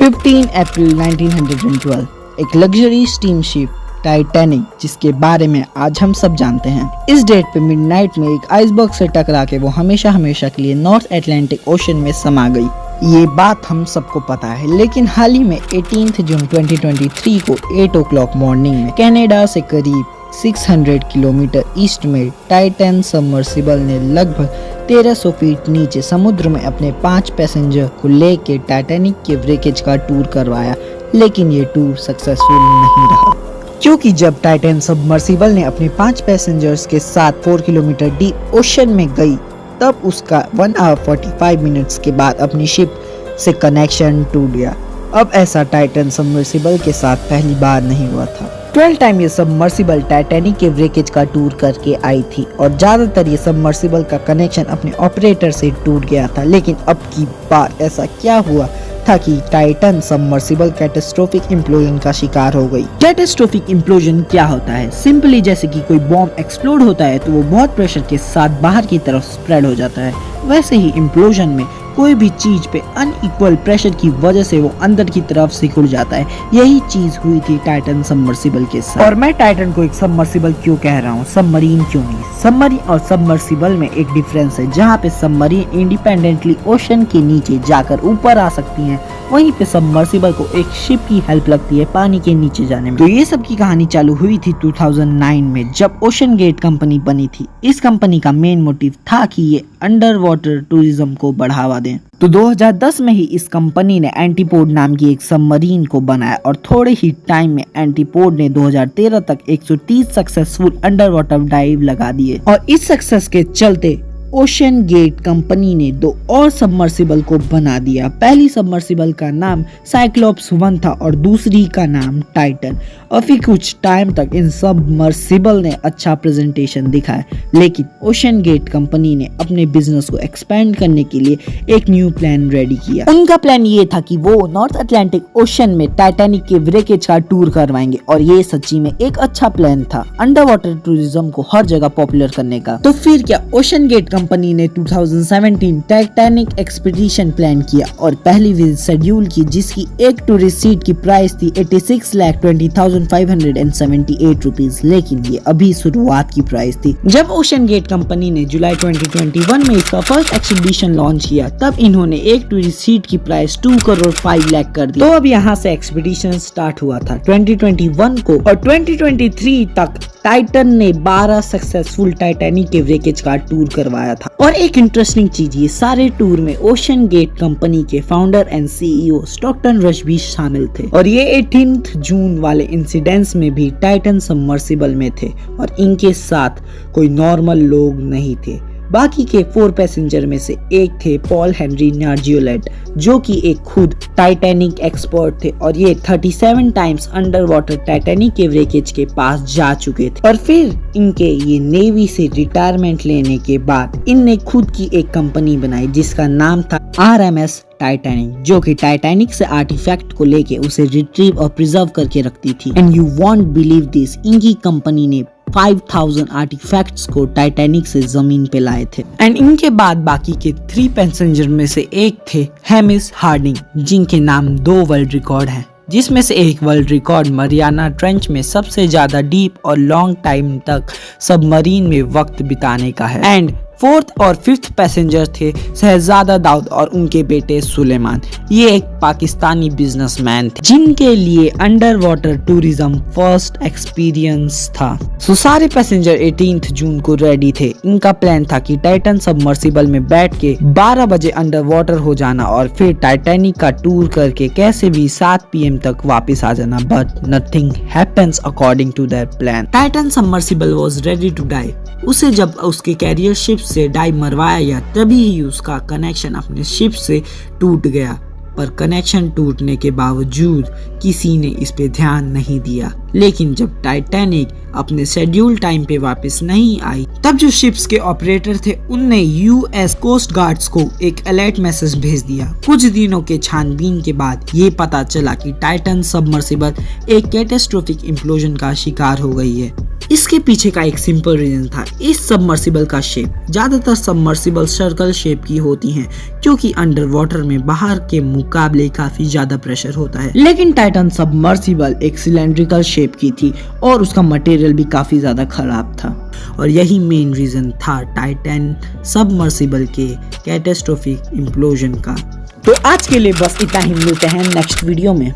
15 अप्रैल 1912 एक luxury steamship Titanic, जिसके बारे में आज हम सब जानते हैं। इस डेट पे मिडनाइट में एक आइसबर्ग से टकरा के वो हमेशा हमेशा के लिए नॉर्थ अटलांटिक ओशन में समा गई। ये बात हम सबको पता है, लेकिन हाल ही में 18 जून 2023 को 8 o'clock मॉर्निंग में कनाडा से करीब 600 किलोमीटर ईस्ट में टाइटन सबमर्सिबल ने लगभग 1300 फीट नीचे समुद्र में अपने 5 पैसेंजर को लेके टाइटैनिक के व्रेकेज का टूर करवाया, लेकिन ये टूर सक्सेसफुल नहीं रहा, क्योंकि जब टाइटन सबमर्सिबल ने अपने 5 पैसेंजर्स के साथ 4 किलोमीटर डीप ओशन में गई, तब उसका 1 hour 45 मिनट्स के बाद अपनी शिप से कनेक्शन टूट गया। अब ऐसा टाइटन सबमर्सिबल के साथ पहली बार नहीं हुआ था। 12 टाइम ये सबमर्सिबल टाइटैनिक के व्रेकेज का टूर करके आई थी और ज्यादातर ये सबमर्सिबल का कनेक्शन अपने ऑपरेटर से टूट गया था, लेकिन अब की बार ऐसा क्या हुआ था कि टाइटन सबमर्सिबल कैटास्ट्रोफिक इम्प्लोजन का शिकार हो गई। कैटास्ट्रोफिक इम्प्लोजन क्या होता है? सिंपली जैसे कि कोई बॉम्ब एक्सप्लोड होता है तो वो बहुत प्रेशर के साथ बाहर की तरफ स्प्रेड हो जाता है, वैसे ही इम्प्लोजन में कोई भी चीज पे अनइक्वल प्रेशर की वजह से वो अंदर की तरफ सिकुड़ जाता है। यही चीज हुई थी टाइटन सबमर्सिबल के साथ। और मैं टाइटन को एक सबमर्सिबल क्यों कह रहा हूँ, सबमरीन क्यों नहीं? सबमरीन और सबमर्सिबल में एक डिफरेंस है। जहाँ पे सबमरीन इंडिपेंडेंटली ओशन के नीचे जाकर ऊपर आ सकती हैं, वहीं पे सबमर्सिबल को एक शिप की हेल्प लगती है पानी के नीचे जाने में। तो ये सब की कहानी चालू हुई थी 2009 में, जब ओशन गेट कंपनी बनी थी। इस कंपनी का मेन मोटिव था कि ये अंडर वाटर टूरिज्म को बढ़ावा दें। तो 2010 में ही इस कंपनी ने एंटीपोड नाम की एक सबमरीन को बनाया और थोड़े ही टाइम में एंटीपोड ने 2013 तक 130 सक्सेसफुल अंडर वाटर डाइव लगा दिए। और इस सक्सेस के चलते ओशन गेट कंपनी ने 2 और सबमर्सिबल को बना दिया। पहली सबमर्सिबल का नाम साइक्लोप्स 1 था और दूसरी का नाम टाइटन। और फिर कुछ टाइम तक इन सबमर्सिबल ने अच्छा प्रेजेंटेशन दिखाया, लेकिन ओशन गेट कंपनी ने अपने बिजनेस को एक्सपेंड करने के लिए एक न्यू प्लान रेडी किया। उनका प्लान ये था कि वो नॉर्थ अटलांटिक ओशन में टाइटैनिक के व्रेकेज का टूर करवाएंगे, और ये सच्ची में एक अच्छा प्लान था अंडर वाटर टूरिज्म को हर जगह पॉपुलर करने का। तो फिर क्या ओशन गेट कंपनी ने 2017 टाइटैनिक एक्सपीडिशन प्लान किया और पहली विजिट शेड्यूल की, जिसकी एक टूरिस्ट सीट की प्राइस थी 86,20,578 रुपीज, लेकिन ये अभी शुरुआत की प्राइस थी। जब ओशन गेट कंपनी ने जुलाई 2021 में इसका फर्स्ट एक्सपीडिशन लॉन्च किया, तब इन्होंने एक टूरिस्ट सीट की प्राइस 2 करोड़ 5 लाख कर दी। तो अब यहाँ से एक्सपीडिशन स्टार्ट हुआ था 2021 को, और 2023 तक टाइटन ने 12 सक्सेसफुल टाइटैनिक के व्रेकेज का टूर करवाया था। और एक इंटरेस्टिंग चीज, ये सारे टूर में ओशन गेट कंपनी के founder and CEO Stockton rush भी शामिल थे, और ये 18 जून वाले इंसिडेंट्स में भी टाइटन सबमर्सिबल में थे, और इनके साथ कोई नॉर्मल लोग नहीं थे। बाकी के 4 पैसेंजर में से एक थे पॉल हेनरी नार्जियोलेट, जो कि एक खुद टाइटैनिक एक्सपर्ट थे, और ये 37 टाइम्स अंडर वाटर टाइटैनिक के व्रेकेज के पास जा चुके थे। और फिर इनके ये नेवी से रिटायरमेंट लेने के बाद इनने खुद की एक कंपनी बनाई जिसका नाम था RMS टाइटैनिक, जो कि टाइटैनिक से आर्टिफैक्ट को लेके उसे रिट्रीव और प्रिजर्व करके रखती थी। And you won't believe this, इनकी कंपनी ने 5000 आर्टिफैक्ट्स को टाइटैनिक से जमीन पे लाए थे। एंड इनके बाद बाकी के 3 पैसेंजर में से एक थे हैमिस हार्डिंग, जिनके नाम 2 वर्ल्ड रिकॉर्ड हैं, जिसमें से एक वर्ल्ड रिकॉर्ड मरियाना ट्रेंच में सबसे ज्यादा डीप और लॉन्ग टाइम तक सबमरीन में वक्त बिताने का है। एंड 4th और 5th पैसेंजर थे शहजादा दाऊद और उनके बेटे सुलेमान। ये एक पाकिस्तानी बिजनेसमैन थे, जिनके लिए under water tourism first experience था। सो सारे पैसेंजर 18 जून को रेडी थे। इनका प्लान था कि टाइटन सबमर्सिबल में बैठ के 12 बजे अंडर वाटर हो जाना और फिर टाइटैनिक का टूर करके कैसे भी 7 PM तक वापस आ जाना, but nothing happens according to their plan. Titan submersible was ready to die. उसे जब उसके कैरियर शिप से डाइव मरवाया गया, तभी ही उसका कनेक्शन अपने शिप से टूट गया। पर कनेक्शन टूटने के बावजूद किसी ने इस पे ध्यान नहीं दिया। लेकिन जब टाइटैनिक अपने शेड्यूल टाइम पे वापस नहीं आई, तब जो शिप्स के ऑपरेटर थे उनने US कोस्ट गार्ड्स को एक अलर्ट मैसेज भेज दिया। कुछ दिनों के छानबीन के बाद ये पता चला कि टाइटन सबमर्सिबल एक कैटास्ट्रोफिक इम्प्लोजन का शिकार हो गई है। इसके पीछे का एक सिंपल रीजन था, इस सबमर्सिबल का शेप। ज्यादातर सबमर्सिबल सर्कल शेप की होती हैं क्योंकि अंडर वाटर में बाहर के मुकाबले काफी ज्यादा प्रेशर होता है, लेकिन टाइटन सबमर्सिबल एक सिलेंड्रिकल शेप की थी और उसका मटेरियल भी काफी ज्यादा खराब था और यही मेन रीजन था टाइटन सबमर्सिबल के कैटास्ट्रोफिक इम्प्लोजन का। तो आज के लिए बस इतना ही, मिलते हैं नेक्स्ट वीडियो में।